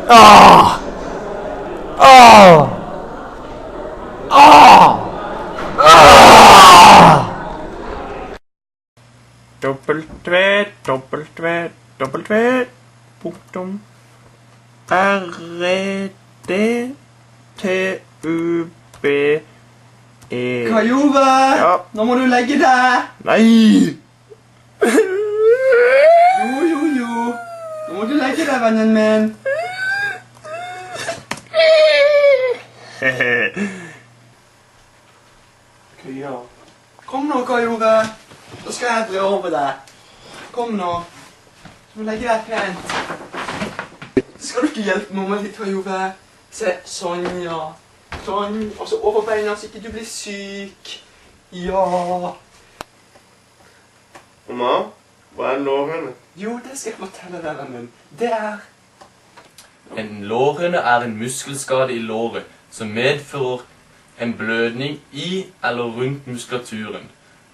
Ah! Ah! Ah! Ah! www.rdtube. Kajove! Ja. Nå må du legge deg! Nei! Jo. Nå må du legge deg, vennen min. Ja. Kom nå, Kajove. Da skal jeg bre over deg. Kom nå. Du må legge deg pent. Skal du ikke hjelpe mamma litt, Kajove? Se, sånn, ja. Sånn, og så over beina så ikke du blir syk. Ja. Mamma, hva er en lårhøne? Jo, det skal jeg fortelle deg, vennen. Det er... En lårhøne er en muskelskade i låret som medfører en blødning i eller rundt muskulaturen,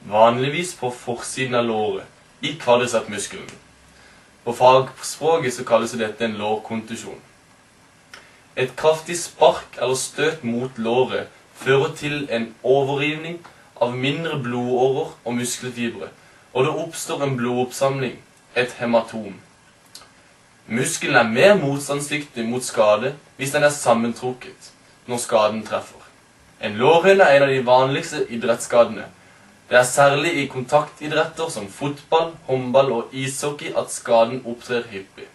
vanligvis på forsiden av låret, i quadricepsmuskelen. På fagspråket så kalles dette en lårkontusjon. Et kraftig spark eller støt mot låret fører til en overrivning av mindre blodårer og muskelfibre, og det oppstår en blodoppsamling, et hematom. Muskelen er mer motstandsdyktig mot skade hvis den er sammentrukket når skaden treffer. En lårhøne er en av de vanligste idrettsskadene. Det er særlig i kontaktidretter som fotball, håndball og ishockey at skaden opptrer hyppig.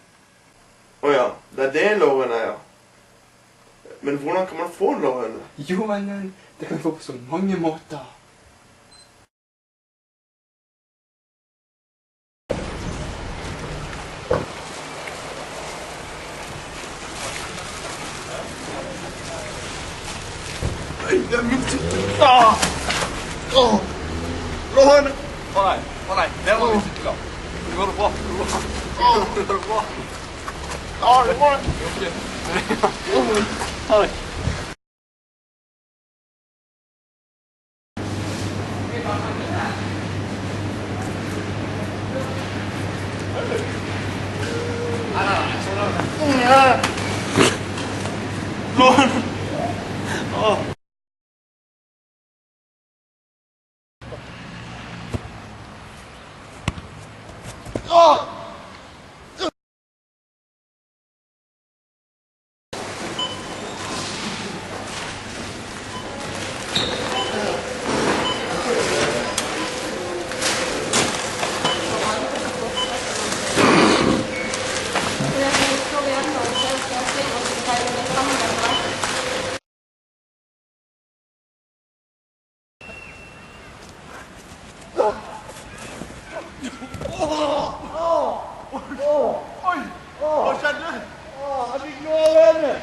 Åja, det er det en lårhøne er, ja. Men hvordan kan man få en lårhøne? Jo, vennen. Det kan du få på så mange måter. Det er min sykkel. Lårhøne! Å nei, der var min sykkel. Det går det bra. Det går bra. Ja, det var det. Ok. Ha det. Lårhøne! Hva skjedde? Jeg fikk lårhøne!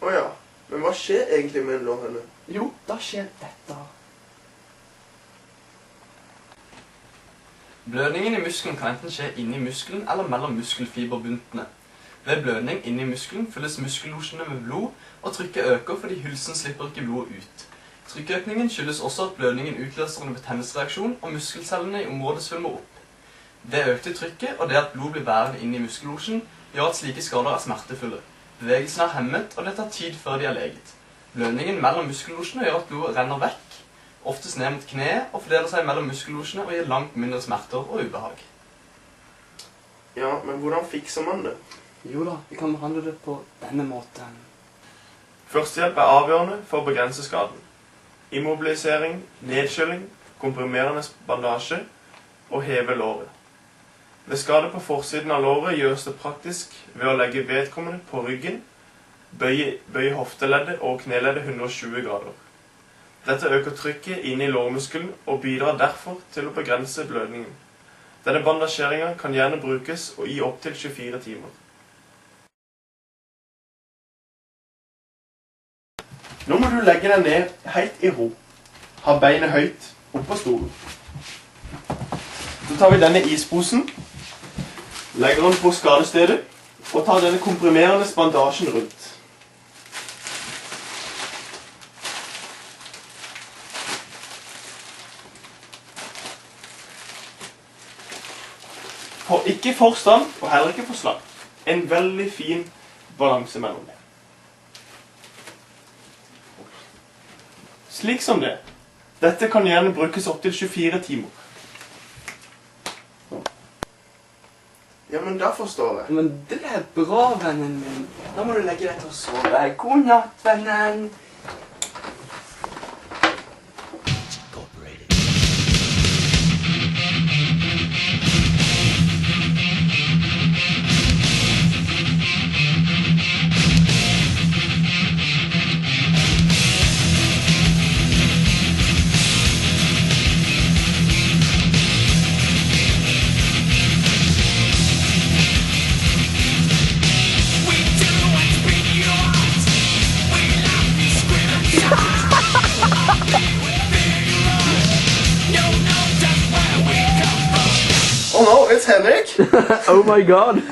Åja, men hva skjer egentlig med en lårhøne? Jo, da skjer dette. Blødningen i muskelen kan enten skje inni muskelen eller mellom muskelfiberbuntene. Ved blødning inni muskelen fylles muskellosjene med blod, og trykket øker fordi hylsen slipper ikke blodet ut. Trykkøkningen skyldes også at blødningen utløser en betennelsesreaksjon, og muskelcellene i området svulmer opp. Det økte trykket og det at blod blir værende inn i muskellosjen gjør at slike skader er smertefulle. Bevegelsen er hemmet, og det tar tid før de er leget. Blødningen mellom muskellosjene gjør at blodet renner vekk, oftest ned mot kneet, og fordeler seg mellom muskellosjene og gir langt mindre smerter og ubehag. Ja, men hvordan fikser man det? Jo da, vi kan behandle det på denne måten. Førstehjelp er avgjørende for å begrense skaden. Immobilisering, nedkjøling, komprimerende bandasje og heve låret. Ved skade på forsiden av låret gjøres det praktisk ved å legge vedkommende på ryggen, bøye hofteleddet og kneleddet 120 grader. Dette øker trykket inn i lårmuskelen og bidrar derfor til å begrense blødningen. Denne bandasjeringen kan gjerne brukes og i opp til 24 timer. Nå må du legge deg ned helt i ro. Ha beinet høyt opp på stolen. Så tar vi denne isposen, legger den på skadestedet, og tar denne komprimerende bandasjen rundt. For Ikke for stram, og heller ikke for slank. En veldig fin balanse mellom det. Slik som det. Dette kan gjerne brukes opp til 24 timer. Ja, men da forstår jeg. Men det er bra, vennen min. Da må du legge deg til å sove. God natt, vennen. Oh no, it's Henrik! Oh my god.